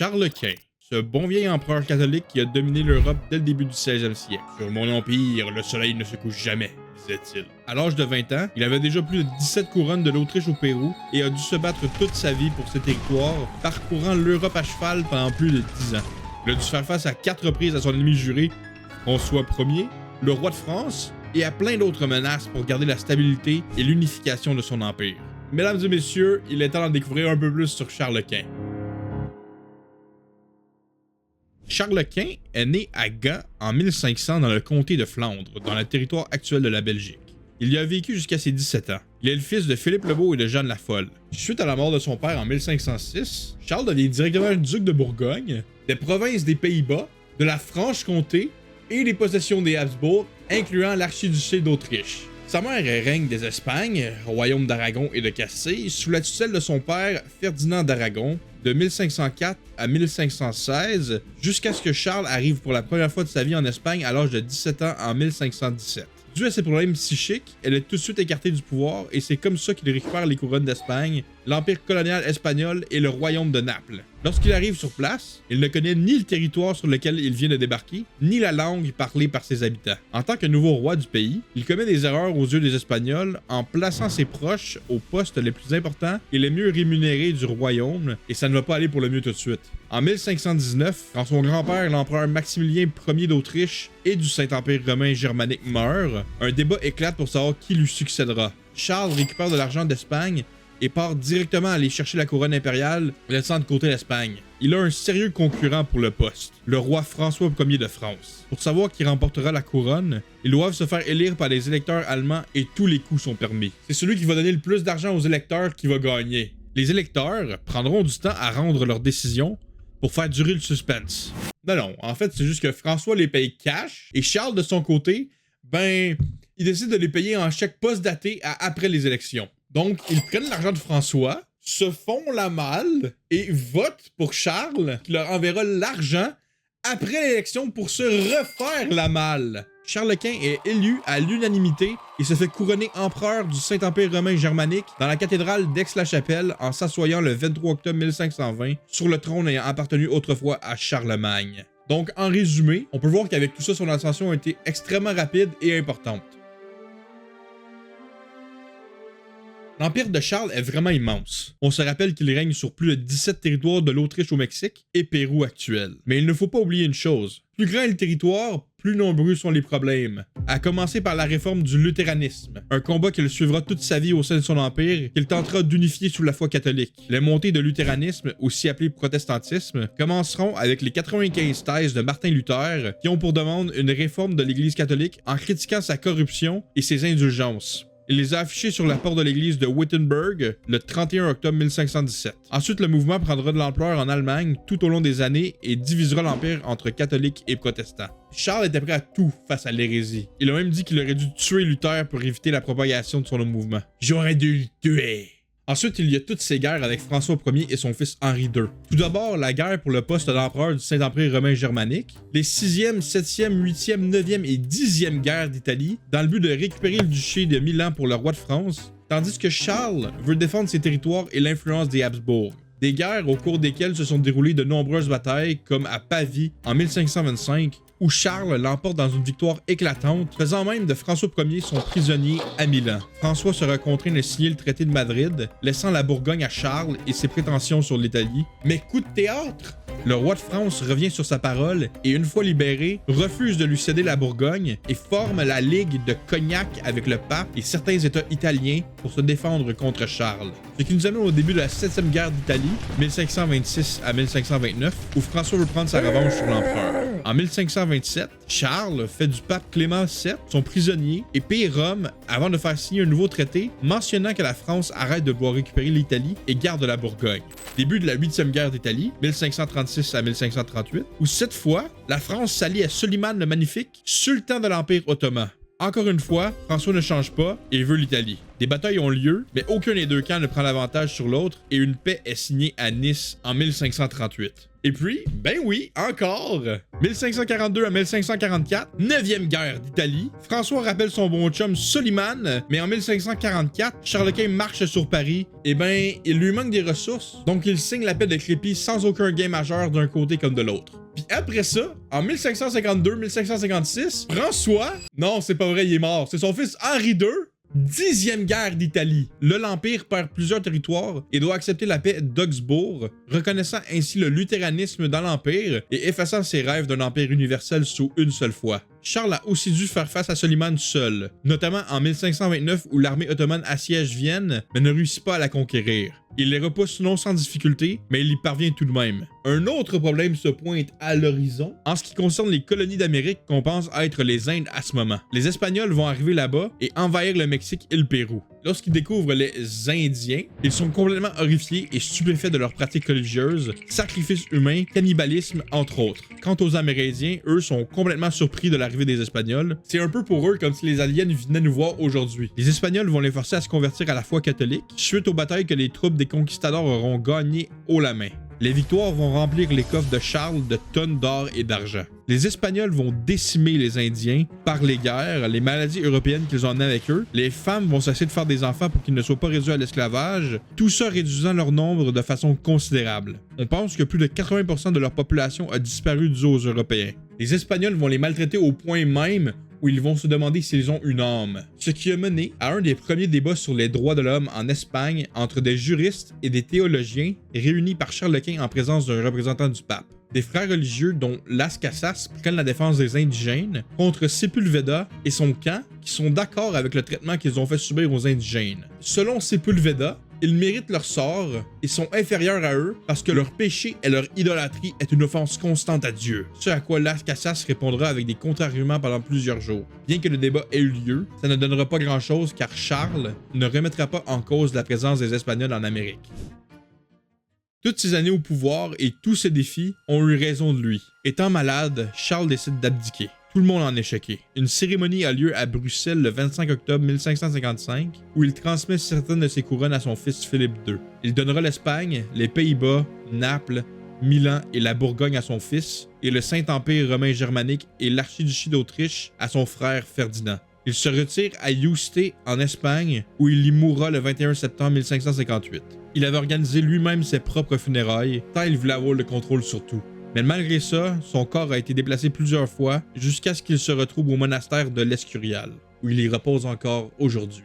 Charles Quint, ce bon vieil empereur catholique qui a dominé l'Europe dès le début du 16e siècle. Sur mon empire, le soleil ne se couche jamais, disait-il. À l'âge de 20 ans, il avait déjà plus de 17 couronnes de l'Autriche au Pérou et a dû se battre toute sa vie pour ses territoires, parcourant l'Europe à cheval pendant plus de 10 ans. Il a dû faire face à 4 reprises à son ennemi juré, François Ier, le roi de France, et à plein d'autres menaces pour garder la stabilité et l'unification de son empire. Mesdames et messieurs, il est temps d'en découvrir un peu plus sur Charles Quint. Charles Quint est né à Gand en 1500 dans le comté de Flandre, dans le territoire actuel de la Belgique. Il y a vécu jusqu'à ses 17 ans. Il est le fils de Philippe le Beau et de Jeanne la Folle. Suite à la mort de son père en 1506, Charles devient directement duc de Bourgogne, des provinces des Pays-Bas, de la Franche-Comté et des possessions des Habsbourg, incluant l'archiduché d'Autriche. Sa mère règne des Espagnes, royaume d'Aragon et de Castille, sous la tutelle de son père Ferdinand d'Aragon, de 1504 à 1516, jusqu'à ce que Charles arrive pour la première fois de sa vie en Espagne à l'âge de 17 ans en 1517. Dû à ses problèmes psychiques, elle est tout de suite écartée du pouvoir et c'est comme ça qu'il récupère les couronnes d'Espagne, l'empire colonial espagnol et le royaume de Naples. Lorsqu'il arrive sur place, il ne connaît ni le territoire sur lequel il vient de débarquer, ni la langue parlée par ses habitants. En tant que nouveau roi du pays, il commet des erreurs aux yeux des Espagnols en plaçant ses proches aux postes les plus importants et les mieux rémunérés du royaume, et ça ne va pas aller pour le mieux tout de suite. En 1519, quand son grand-père, l'empereur Maximilien Ier d'Autriche et du Saint-Empire romain germanique meurt, un débat éclate pour savoir qui lui succédera. Charles récupère de l'argent d'Espagne et part directement aller chercher la couronne impériale, laissant de côté l'Espagne. Il a un sérieux concurrent pour le poste, le roi François Ier de France. Pour savoir qui remportera la couronne, ils doivent se faire élire par les électeurs allemands et tous les coups sont permis. C'est celui qui va donner le plus d'argent aux électeurs qui va gagner. Les électeurs prendront du temps à rendre leur décision pour faire durer le suspense. Non, en fait, c'est juste que François les paye cash et Charles, de son côté, il décide de les payer en chèque post-daté à après les élections. Donc, ils prennent l'argent de François, se font la malle et votent pour Charles, qui leur enverra l'argent après l'élection pour se refaire la malle. Charles Quint est élu à l'unanimité et se fait couronner empereur du Saint-Empire romain germanique dans la cathédrale d'Aix-la-Chapelle en s'assoyant le 23 octobre 1520 sur le trône ayant appartenu autrefois à Charlemagne. Donc, en résumé, on peut voir qu'avec tout ça, son ascension a été extrêmement rapide et importante. L'empire de Charles est vraiment immense. On se rappelle qu'il règne sur plus de 17 territoires de l'Autriche au Mexique et Pérou actuel. Mais il ne faut pas oublier une chose. Plus grand est le territoire, plus nombreux sont les problèmes. À commencer par la réforme du luthéranisme, un combat qu'il suivra toute sa vie au sein de son empire, qu'il tentera d'unifier sous la foi catholique. Les montées de luthéranisme, aussi appelé protestantisme, commenceront avec les 95 thèses de Martin Luther, qui ont pour demande une réforme de l'Église catholique en critiquant sa corruption et ses indulgences. Il les a affichés sur la porte de l'église de Wittenberg le 31 octobre 1517. Ensuite, le mouvement prendra de l'ampleur en Allemagne tout au long des années et divisera l'empire entre catholiques et protestants. Charles était prêt à tout face à l'hérésie. Il a même dit qu'il aurait dû tuer Luther pour éviter la propagation de son mouvement. J'aurais dû le tuer. Ensuite, il y a toutes ces guerres avec François Ier et son fils Henri II. Tout d'abord, la guerre pour le poste d'empereur du Saint-Empire romain germanique, les 6e, 7e, 8e, 9e et 10e guerres d'Italie, dans le but de récupérer le duché de Milan pour le roi de France, tandis que Charles veut défendre ses territoires et l'influence des Habsbourg. Des guerres au cours desquelles se sont déroulées de nombreuses batailles, comme à Pavie en 1525, où Charles l'emporte dans une victoire éclatante, faisant même de François Ier son prisonnier à Milan. François sera contraint de signer le traité de Madrid, laissant la Bourgogne à Charles et ses prétentions sur l'Italie. Mais coup de théâtre! Le roi de France revient sur sa parole et, une fois libéré, refuse de lui céder la Bourgogne et forme la Ligue de Cognac avec le pape et certains États italiens pour se défendre contre Charles. Ce qui nous amène au début de la 7e guerre d'Italie, 1526 à 1529, où François veut prendre sa revanche sur l'empereur. En 1527, Charles fait du pape Clément VII son prisonnier et paye Rome avant de faire signer un nouveau traité mentionnant que la France arrête de vouloir récupérer l'Italie et garde la Bourgogne. Début de la 8e guerre d'Italie, 1536 à 1538, où cette fois, la France s'allie à Soliman le Magnifique, sultan de l'Empire ottoman. Encore une fois, François ne change pas et veut l'Italie. Des batailles ont lieu, mais aucun des deux camps ne prend l'avantage sur l'autre et une paix est signée à Nice en 1538. Et puis, ben oui, encore! 1542 à 1544, 9e guerre d'Italie. François rappelle son bon chum Soliman, mais en 1544, Charles Quint marche sur Paris. Et ben, il lui manque des ressources, donc il signe la paix de Crépy sans aucun gain majeur d'un côté comme de l'autre. Puis après ça, en 1552-1556, François... Non, c'est pas vrai, il est mort. C'est son fils Henri II. 10e guerre d'Italie. L'Empire perd plusieurs territoires et doit accepter la paix d'Augsbourg, reconnaissant ainsi le luthéranisme dans l'Empire et effaçant ses rêves d'un empire universel sous une seule fois. Charles a aussi dû faire face à Soliman seul, notamment en 1529 où l'armée ottomane assiège Vienne, mais ne réussit pas à la conquérir. Il les repousse non sans difficulté, mais il y parvient tout de même. Un autre problème se pointe à l'horizon en ce qui concerne les colonies d'Amérique qu'on pense être les Indes à ce moment. Les Espagnols vont arriver là-bas et envahir le Mexique et le Pérou. Lorsqu'ils découvrent les Indiens, ils sont complètement horrifiés et stupéfaits de leurs pratiques religieuses, sacrifices humains, cannibalisme, entre autres. Quant aux Amérindiens, eux sont complètement surpris de l'arrivée des Espagnols. C'est un peu pour eux comme si les aliens venaient nous voir aujourd'hui. Les Espagnols vont les forcer à se convertir à la foi catholique, suite aux batailles que les troupes des conquistadors auront gagnées haut la main. Les victoires vont remplir les coffres de Charles de tonnes d'or et d'argent. Les Espagnols vont décimer les Indiens par les guerres, les maladies européennes qu'ils ont amenées avec eux. Les femmes vont cesser de faire des enfants pour qu'ils ne soient pas réduits à l'esclavage, tout ça réduisant leur nombre de façon considérable. On pense que plus de 80% de leur population a disparu dû aux Européens. Les Espagnols vont les maltraiter au point même où ils vont se demander s'ils ont une âme. Ce qui a mené à un des premiers débats sur les droits de l'homme en Espagne entre des juristes et des théologiens réunis par Charles Quint en présence d'un représentant du pape. Des frères religieux dont Las Casas prennent la défense des indigènes contre Sepulveda et son camp qui sont d'accord avec le traitement qu'ils ont fait subir aux indigènes. Selon Sepulveda, ils méritent leur sort et sont inférieurs à eux parce que leur péché et leur idolâtrie est une offense constante à Dieu. Ce à quoi Las Casas répondra avec des contre-arguments pendant plusieurs jours. Bien que le débat ait eu lieu, ça ne donnera pas grand-chose car Charles ne remettra pas en cause la présence des Espagnols en Amérique. Toutes ces années au pouvoir et tous ces défis ont eu raison de lui. Étant malade, Charles décide d'abdiquer. Tout le monde en est choqué. Une cérémonie a lieu à Bruxelles le 25 octobre 1555 où il transmet certaines de ses couronnes à son fils Philippe II. Il donnera l'Espagne, les Pays-Bas, Naples, Milan et la Bourgogne à son fils et le Saint-Empire romain germanique et l'archiduché d'Autriche à son frère Ferdinand. Il se retire à Yuste en Espagne où il y mourra le 21 septembre 1558. Il avait organisé lui-même ses propres funérailles tant il voulait avoir le contrôle sur tout. Mais malgré ça, son corps a été déplacé plusieurs fois jusqu'à ce qu'il se retrouve au monastère de l'Escurial, où il y repose encore aujourd'hui.